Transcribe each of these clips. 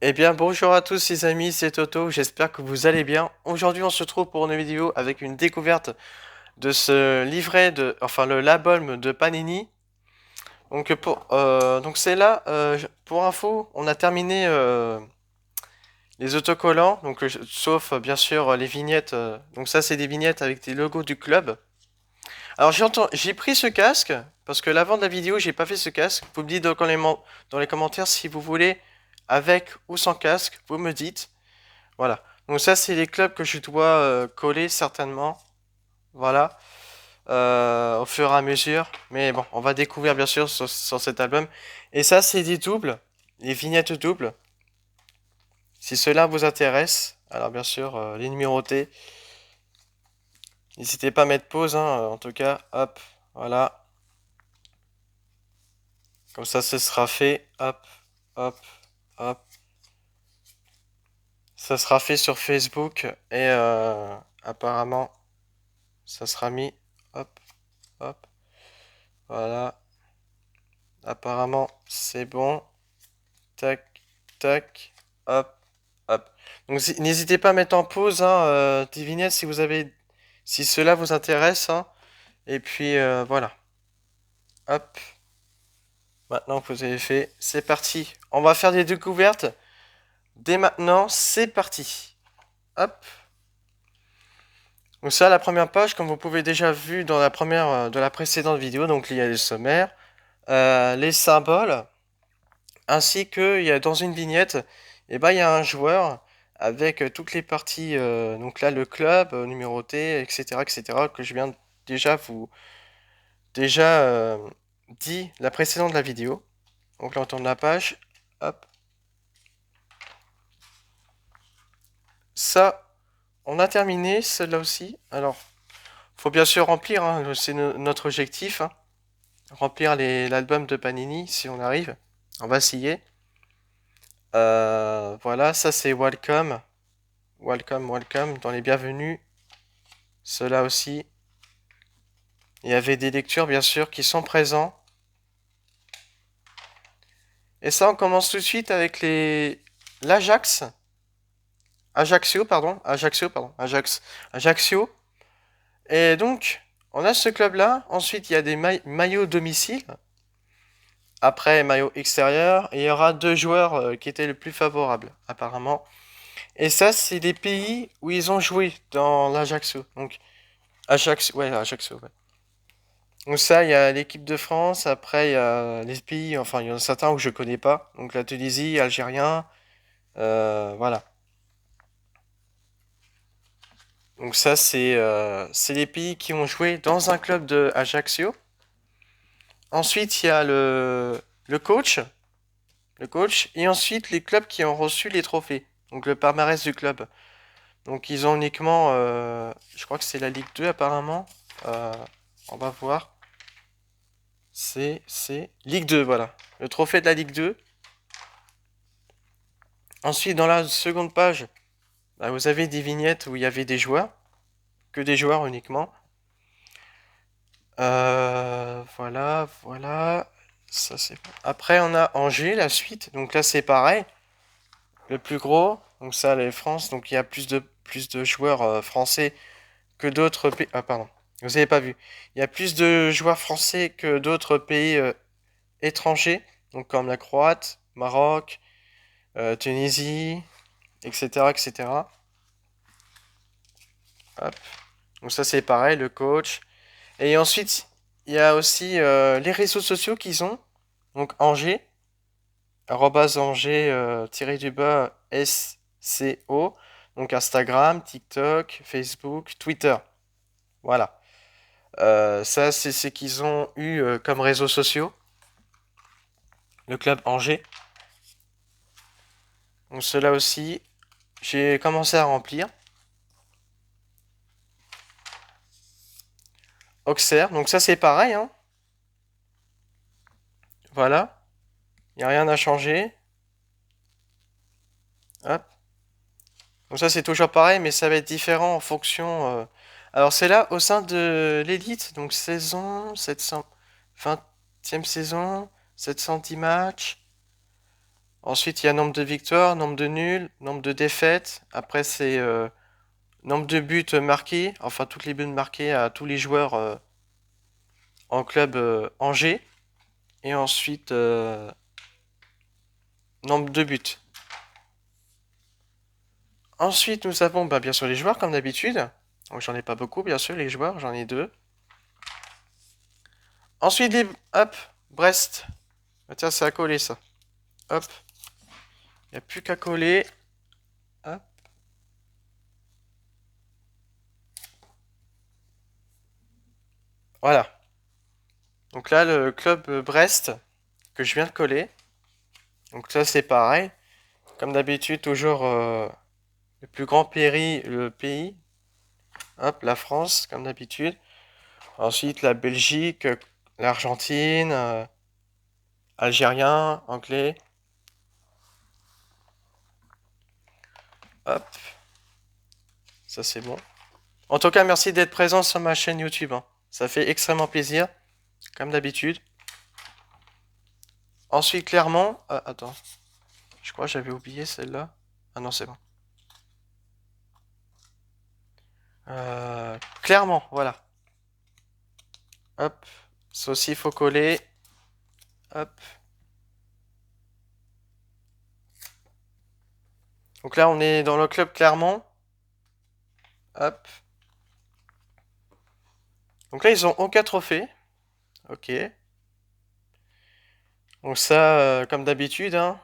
Eh bien, bonjour à tous les amis, c'est Toto, j'espère que vous allez bien. Aujourd'hui, on se retrouve pour une vidéo avec une découverte de ce livret enfin l'album de Panini. Donc c'est là, pour info, on a terminé les autocollants, sauf bien sûr les vignettes. Donc ça, c'est des vignettes avec des logos du club. Alors j'ai pris ce casque parce que l'avant de la vidéo, j'ai pas fait ce casque. Vous me dites dans les commentaires si vous voulez avec ou sans casque, vous me dites. Voilà. Donc ça, c'est les clubs que je dois coller certainement. Voilà. Au fur et à mesure. Mais bon, on va découvrir bien sûr sur cet album. Et ça, c'est des doubles. Les vignettes doubles. Si cela vous intéresse. Alors bien sûr, les numérotés. N'hésitez pas à mettre pause, hein, en tout cas. Hop. Voilà. Comme ça, ce sera fait. Hop. Hop. Hop. Ça sera fait sur Facebook. Et apparemment, ça sera mis. Hop. Hop. Voilà. Apparemment, c'est bon. Tac, tac, hop, hop. Donc n'hésitez pas à mettre en pause, hein, des vignettes si vous avez, si cela vous intéresse, hein. Et puis voilà. Hop. Maintenant que vous avez fait, c'est parti. On va faire des découvertes. Dès maintenant, c'est parti. Hop. Donc ça, la première page, comme vous pouvez déjà vu dans la première, de la précédente vidéo, donc il y a les sommaires, les symboles. Ainsi que il y a dans une vignette, et ben, il y a un joueur avec toutes les parties, donc là le club numéroté, etc., etc., que je viens déjà vous déjà dit la précédente de la vidéo. Donc là on tourne la page, hop, ça on a terminé, celle-là aussi. Alors faut bien sûr remplir, hein, c'est notre objectif, hein, remplir l'album de Panini si on arrive. On va essayer. Voilà, ça c'est Welcome. Welcome, welcome, dans les bienvenus. Cela aussi. Il y avait des lectures, bien sûr, qui sont présents. Et ça, on commence tout de suite avec l'Ajax. Ajaccio. Et donc, on a ce club-là. Ensuite, il y a des maillots domicile. Après, maillot extérieur. Et il y aura deux joueurs qui étaient les plus favorables, apparemment. Et ça, c'est les pays où ils ont joué dans l'Ajaccio. Donc, Ajaccio, ouais. Donc ça, il y a l'équipe de France, après il y a les pays, enfin il y en a certains où je connais pas, donc la Tunisie, Algérien, voilà. Donc ça c'est les pays qui ont joué dans un club de Ajaccio. Ensuite il y a le coach, et ensuite les clubs qui ont reçu les trophées, donc le palmarès du club. Donc ils ont uniquement, je crois que c'est la Ligue 2 apparemment, Euh, on va voir, c'est Ligue 2, voilà, le trophée de la Ligue 2. Ensuite, dans la seconde page, bah, vous avez des vignettes où il y avait des joueurs, que des joueurs uniquement. Voilà, voilà. Ça c'est bon. Après, on a Angers, la suite. Donc là, c'est pareil. Le plus gros. Donc ça, les France. Donc il y a plus de joueurs français que d'autres pays. Ah, pardon. Vous avez pas vu. Il y a plus de joueurs français que d'autres pays étrangers. Donc comme la Croate, Maroc, Tunisie, etc., etc. Hop. Donc ça c'est pareil, le coach. Et ensuite, il y a aussi les réseaux sociaux qu'ils ont. Donc Angers, arrobase Angers, tiré du bas SCO. Donc Instagram, TikTok, Facebook, Twitter. Voilà. Ça, c'est ce qu'ils ont eu comme réseaux sociaux. Le club Angers. Donc cela aussi, j'ai commencé à remplir. Auxerre, donc ça c'est pareil, hein. Voilà. Il n'y a rien à changer. Hop. Donc ça c'est toujours pareil, mais ça va être différent en fonction. Alors c'est là au sein de l'élite, donc saison 700, 20e saison, 710 matchs. Ensuite, il y a nombre de victoires, nombre de nuls, nombre de défaites. Après, c'est nombre de buts marqués, enfin tous les buts marqués à tous les joueurs en club Angers. Et ensuite, nombre de buts. Ensuite, nous avons bah, bien sûr les joueurs, comme d'habitude. Donc, j'en ai pas beaucoup, bien sûr, les joueurs, j'en ai deux. Ensuite, hop, Brest. Ah, tiens, c'est à coller ça. Hop, il n'y a plus qu'à coller. Hop. Voilà. Donc là, le club Brest que je viens de coller. Donc ça, c'est pareil. Comme d'habitude, toujours le plus grand pays. Hop, la France, comme d'habitude. Ensuite, la Belgique, l'Argentine, Algérien, Anglais. Hop, ça c'est bon. En tout cas, merci d'être présent sur ma chaîne YouTube, hein. Ça fait extrêmement plaisir, comme d'habitude. Ensuite, Clermont. Ah, attends. Je crois que j'avais oublié celle-là. Ah non, c'est bon. Clermont, voilà. Hop. Ça aussi, il faut coller. Hop. Donc là, on est dans le club Clermont. Hop. Donc là, ils ont aucun trophée. Ok. Donc ça, comme d'habitude, hein.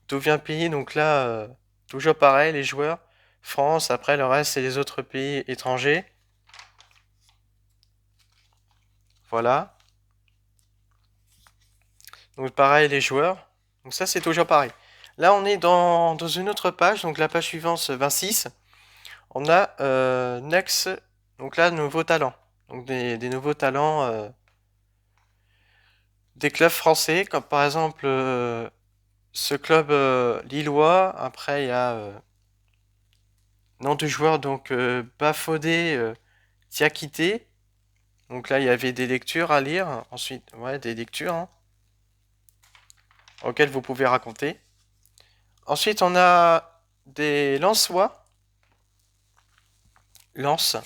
D'où vient le pays? Donc là, toujours pareil, les joueurs. France, après le reste, c'est les autres pays étrangers. Voilà. Donc pareil, les joueurs. Donc ça, c'est toujours pareil. Là, on est dans une autre page. Donc la page suivante, 26. On a Next. Donc là, nouveaux talents. Donc des nouveaux talents des clubs français. Comme par exemple ce club lillois. Après, il y a nom du joueur. Donc Bafodé Diakité. Donc là, il y avait des lectures à lire. Ensuite, ouais, des lectures hein, auxquelles vous pouvez raconter. Ensuite, on a des Lensois. Lens.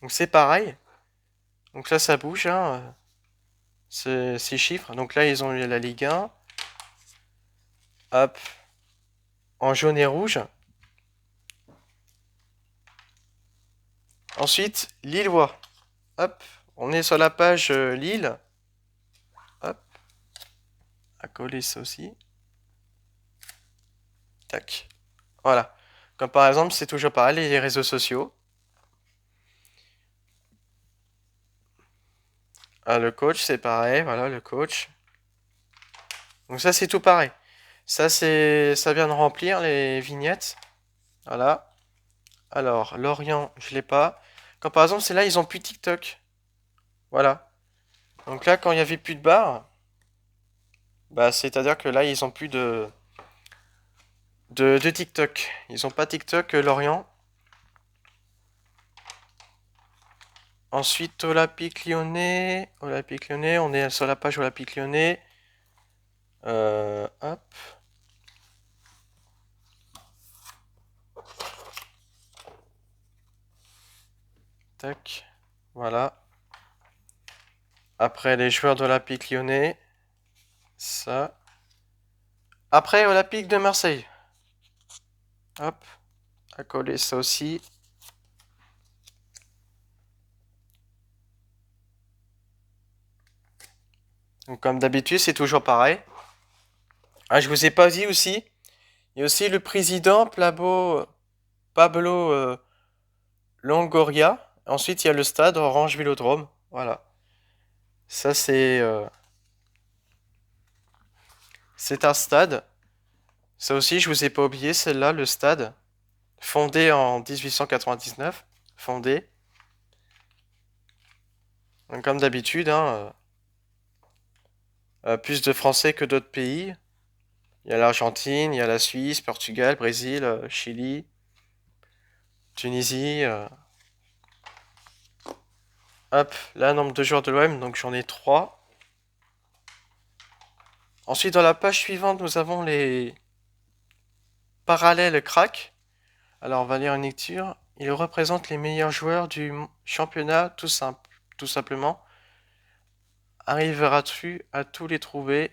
Donc c'est pareil. Donc là, ça bouge, hein, ces chiffres. Donc là, ils ont eu la Ligue 1. Hop. En jaune et rouge. Ensuite, Lillois. Hop. On est sur la page Lille. Hop. À coller ça aussi. Tac. Voilà. Comme par exemple, c'est toujours pareil, les réseaux sociaux. Ah, le coach, c'est pareil. Voilà, le coach. Donc ça, c'est tout pareil. Ça vient de remplir les vignettes. Voilà. Alors, Lorient, je l'ai pas. Quand par exemple, c'est là, ils ont plus TikTok. Voilà. Donc là, quand il y avait plus de barres, bah c'est-à-dire que là, ils ont plus de TikTok. Ils ont pas TikTok, Lorient. Ensuite, Olympique Lyonnais. Olympique Lyonnais, on est sur la page Olympique Lyonnais. Hop. Tac. Voilà. Après, les joueurs d'Olympique Lyonnais. Ça. Après, Olympique de Marseille. Hop. À coller ça aussi. Donc, comme d'habitude, c'est toujours pareil. Ah, je vous ai pas dit aussi. Il y a aussi le président Pablo Longoria. Ensuite, il y a le stade Orange Vélodrome. Voilà. Ça, c'est un stade. Ça aussi, je vous ai pas oublié, celle-là, le stade. Fondé en 1899. Fondé. Donc, comme d'habitude, hein, plus de Français que d'autres pays. Il y a l'Argentine, il y a la Suisse, Portugal, Brésil, Chili, Tunisie. Hop, là, nombre de joueurs de l'OM, donc j'en ai 3. Ensuite, dans la page suivante, nous avons les parallèles crack. Alors, on va lire une lecture. Ils représentent les meilleurs joueurs du championnat, tout simplement. Arriveras-tu à tous les trouver?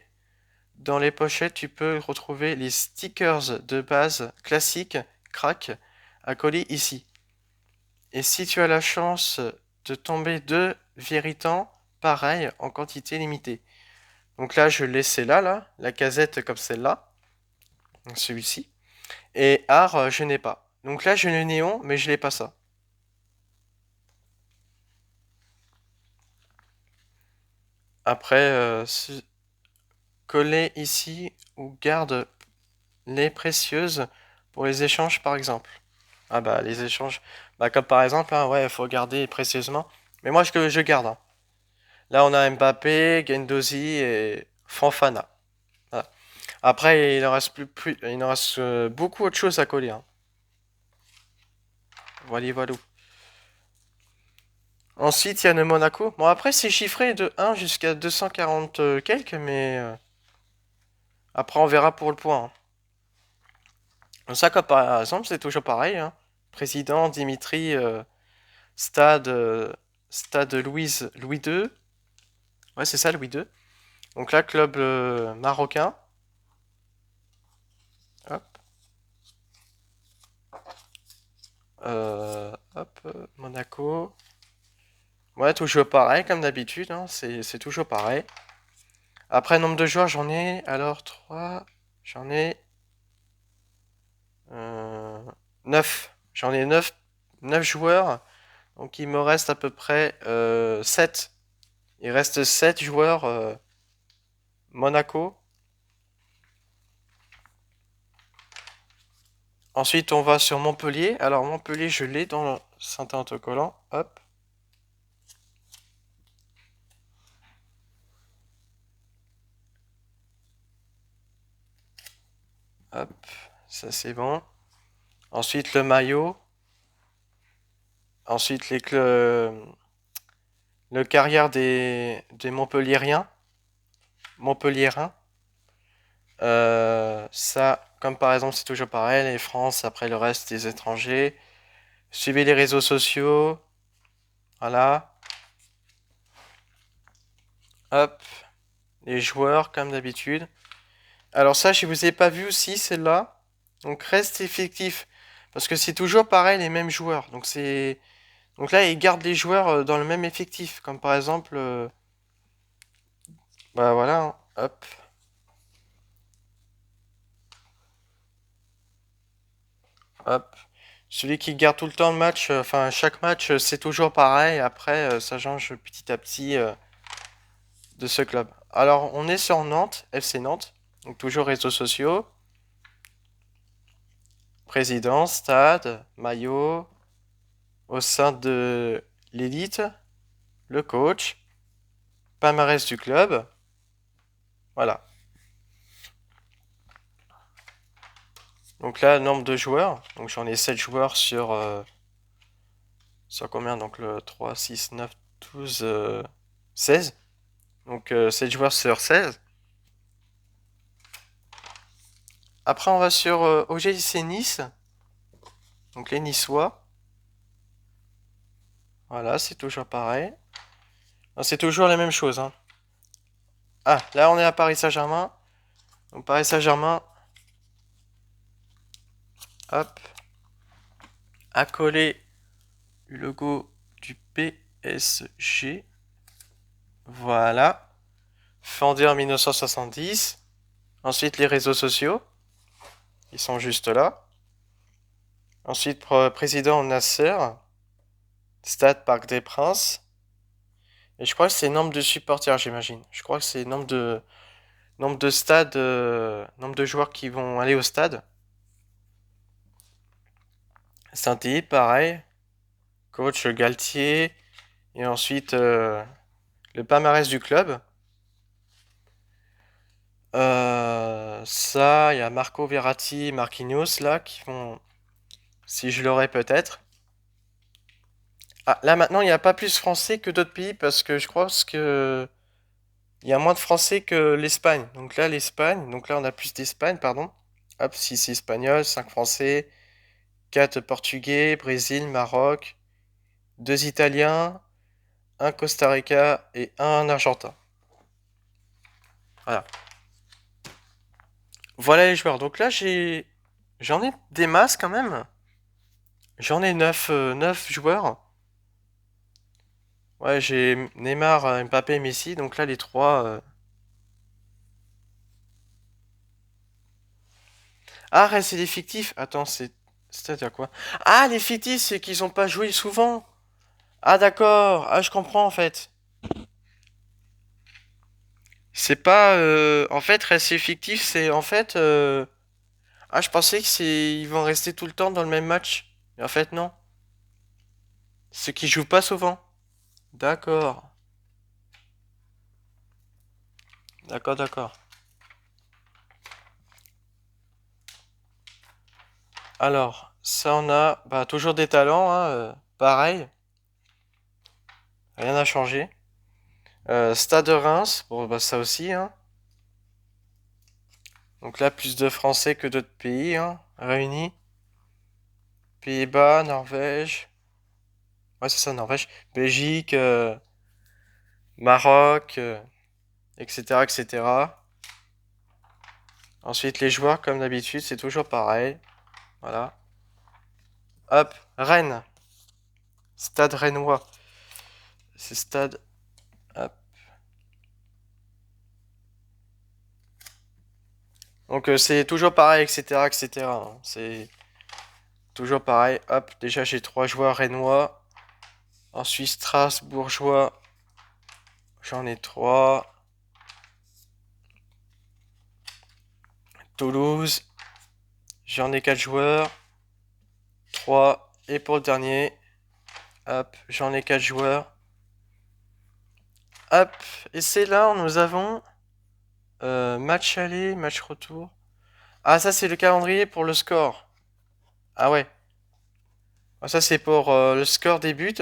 Dans les pochettes, tu peux retrouver les stickers de base classiques crack à coller ici. Et si tu as la chance de tomber deux véritants, pareil, en quantité limitée. Donc là, je l'ai celle-là, la casette comme celle-là, celui-ci. Et art, je n'ai pas. Donc là, j'ai le néon, mais je n'ai pas ça. Après, coller ici ou garde les précieuses pour les échanges, par exemple. Ah bah, les échanges. Bah, comme par exemple, hein, ouais, il faut garder précieusement. Mais moi, je garde, hein. Là, on a Mbappé, Guendouzi et Fofana. Voilà. Après, il en reste beaucoup autre chose à coller, hein. Voilà, voilà. Ensuite, il y a le Monaco. Bon, après, c'est chiffré de 1 jusqu'à 240 quelques, mais après, on verra pour le point, hein. Donc ça, comme par exemple, c'est toujours pareil, hein. Président Dimitri, stade, stade Louis II. Ouais, c'est ça, Louis II. Donc là, club marocain. Hop. Monaco. Ouais, toujours pareil, comme d'habitude, hein. C'est toujours pareil. Après, nombre de joueurs, j'en ai alors 3. J'en ai 9. J'en ai 9 joueurs. Donc il me reste à peu près 7. Il reste 7 joueurs Monaco. Ensuite, on va sur Montpellier. Alors Montpellier, je l'ai dans le synthé autocollant. Hop. Hop. Ça c'est bon. Ensuite le maillot. Ensuite le carrière des Montpelliérains. Montpelliérains. Ça, comme par exemple, c'est toujours pareil, les France, après le reste des étrangers. Suivez les réseaux sociaux. Voilà. Hop. Les joueurs, comme d'habitude. Alors ça, je vous ai pas vu aussi, celle-là. Donc reste effectif. Parce que c'est toujours pareil, les mêmes joueurs. Donc là, ils gardent les joueurs dans le même effectif. Comme par exemple... bah voilà, hein. Hop. Hop. Celui qui garde tout le temps le match, enfin chaque match, c'est toujours pareil. Après, ça change petit à petit de ce club. Alors, on est sur Nantes, FC Nantes. Donc toujours réseaux sociaux. Président, stade, maillot. Au sein de l'élite, le coach, palmarès du club. Voilà. Donc là, nombre de joueurs. Donc j'en ai 7 joueurs sur combien? Donc le 3, 6, 9, 12, 16. Donc 7 joueurs sur 16. Après, on va sur OGC Nice. Donc les Niçois. Voilà, c'est toujours pareil. C'est toujours la même chose, hein. Ah, là on est à Paris Saint-Germain. Donc Paris Saint-Germain. Hop. Accoler le logo du PSG. Voilà. Fondé en 1970. Ensuite, les réseaux sociaux. Ils sont juste là. Ensuite, président Nasser. Stade Parc des Princes. Et je crois que c'est nombre de supporters, j'imagine. Je crois que c'est nombre de stades, nombre de joueurs qui vont aller au stade. Saint-Étienne, pareil. Coach Galtier. Et ensuite, le palmarès du club. Ça, il y a Marco Verratti, Marquinhos là qui vont, si je l'aurais peut-être. Ah, là maintenant, il n'y a pas plus français que d'autres pays parce que je crois que Il y a moins de Français que l'Espagne. Donc là, l'Espagne. Donc là, on a plus d'Espagne, pardon. Hop, 6 Espagnols, 5 Français, 4 Portugais, Brésil, Maroc, 2 Italiens, un Costa Rica et un Argentin. Voilà. Voilà les joueurs. Donc là, j'en ai des masses quand même. J'en ai 9 joueurs. Ouais, j'ai Neymar, Mbappé et Messi. Donc là, les trois. Ah, c'est des fictifs. Attends, c'est-à-dire quoi? Ah, les fictifs, c'est qu'ils ont pas joué souvent. Ah, d'accord. Ah, je comprends en fait. C'est pas. En fait, rester fictif, c'est en fait. Ah, je pensais que ils vont rester tout le temps dans le même match. Et en fait, non. Ceux qui jouent pas souvent. D'accord. D'accord, d'accord. Alors, ça on a bah, toujours des talents, hein, pareil, rien n'a changé. Stade de Reims, bon bah ça aussi, hein. Donc là, plus de Français que d'autres pays, hein, réunis. Pays-Bas, Norvège, ouais c'est ça, Norvège, Belgique, Maroc, etc., etc. Ensuite, les joueurs, comme d'habitude, c'est toujours pareil. Voilà. Hop, Rennes, Stade Rennois. C'est Stade. Hop. Donc c'est toujours pareil, etc., etc., hein. C'est toujours pareil. Hop, déjà j'ai trois joueurs rénois. Ensuite strasbourgeois, j'en ai trois. Toulouse, j'en ai quatre joueurs. Trois. Et pour le dernier, hop, j'en ai quatre joueurs. Hop, et c'est là où nous avons match aller, match retour. Ah, ça c'est le calendrier pour le score. Ah ouais. Ah, ça c'est pour le score des buts.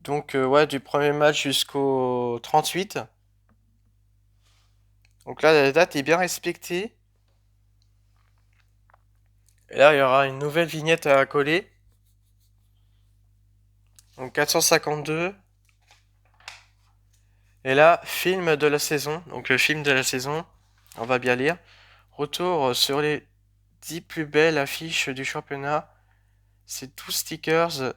Donc, ouais, du premier match jusqu'au 38. Donc là, la date est bien respectée. Et là, il y aura une nouvelle vignette à coller. Donc 452. Et là, film de la saison. Donc le film de la saison, on va bien lire. Retour sur les 10 plus belles affiches du championnat. Ces 12 stickers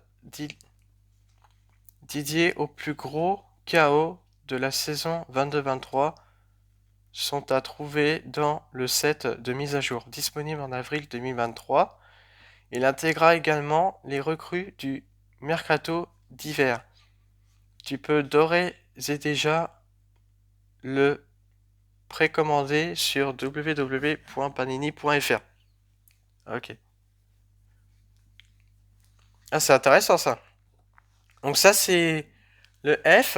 dédiés au plus gros chaos de la saison 22-23 sont à trouver dans le set de mise à jour, disponible en avril 2023. Il intégra également les recrues du mercato d'hiver. Tu peux d'ores et déjà le précommander sur www.panini.fr. Ok. Ah, c'est intéressant ça. Donc ça c'est le F.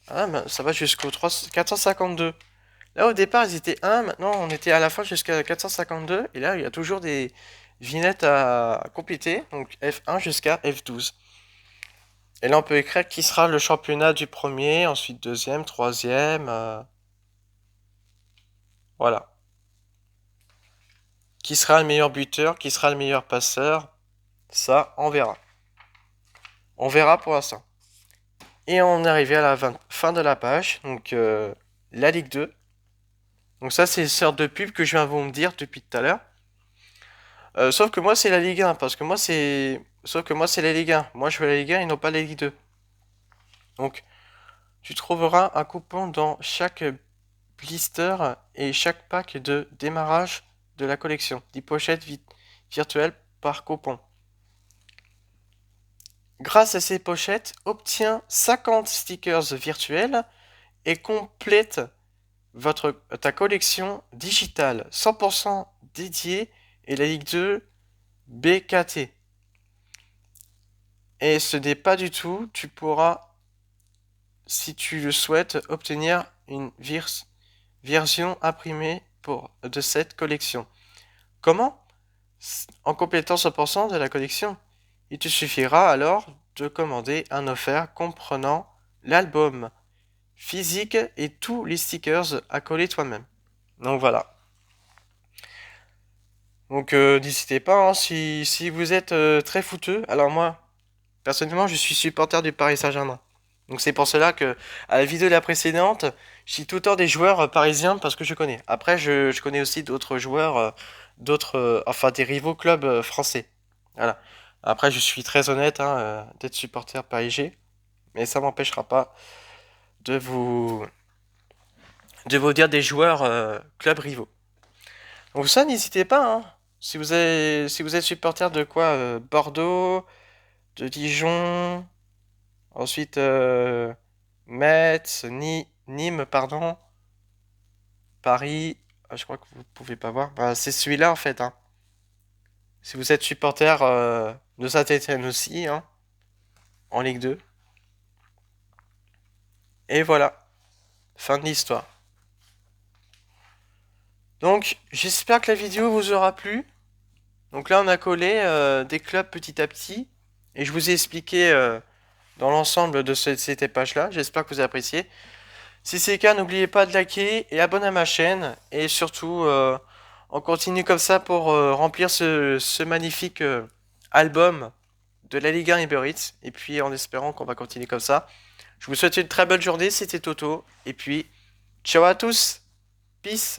Ah, ben, ça va jusqu'au 452. Là au départ ils étaient 1, maintenant on était à la fin jusqu'à 452. Et là il y a toujours des vignettes à compléter. Donc F1 jusqu'à F12. Et là on peut écrire qui sera le championnat du premier, ensuite deuxième, troisième. Voilà. Qui sera le meilleur buteur, qui sera le meilleur passeur. Ça, on verra. On verra pour l'instant. Et on est arrivé à la fin de la page. Donc la Ligue 2. Donc ça c'est une sorte de pub que je viens de vous me dire depuis tout à l'heure. Sauf que moi c'est la Ligue 1. Parce que moi c'est. Sauf que moi c'est la Ligue 1. Moi je veux la Ligue 1 et non pas la Ligue 2. Donc tu trouveras un coupon dans chaque blister et chaque pack de démarrage de la collection. 10 pochettes virtuelles par coupon. Grâce à ces pochettes, obtiens 50 stickers virtuels et complète ta collection digitale 100% dédiée et la Ligue 2 BKT. Et ce n'est pas du tout, tu pourras, si tu le souhaites, obtenir une version imprimée de cette collection. Comment? En complétant 100% de la collection. Il te suffira alors de commander un offert comprenant l'album physique et tous les stickers à coller toi-même. Donc voilà. Donc n'hésitez pas, hein, si vous êtes très footeux. Alors moi, personnellement, je suis supporter du Paris Saint-Germain. Donc c'est pour cela que à la vidéo de la précédente, je suis tout le temps des joueurs parisiens parce que je connais. Après, je connais aussi d'autres joueurs, enfin des rivaux clubs français. Voilà. Après, je suis très honnête hein, d'être supporter PSG, mais ça m'empêchera pas de vous de vous dire des joueurs clubs rivaux. Donc ça, n'hésitez pas. Hein. Si vous êtes supporter de quoi Bordeaux, de Dijon, ensuite Metz, Nîmes, pardon, Paris. Je crois que vous pouvez pas voir. Bah, c'est celui-là en fait. Hein. Si vous êtes supporter de Saint-Étienne aussi, hein, en Ligue 2. Et voilà, fin de l'histoire. Donc, j'espère que la vidéo vous aura plu. Donc là, on a collé des clubs petit à petit. Et je vous ai expliqué dans l'ensemble de cette page-là. J'espère que vous avez apprécié. Si c'est le cas, n'oubliez pas de liker et abonner à ma chaîne. Et surtout, on continue comme ça pour remplir ce magnifique album de la Ligue 1 Uber Eats. Et puis en espérant qu'on va continuer comme ça. Je vous souhaite une très bonne journée, c'était Toto. Et puis, ciao à tous. Peace.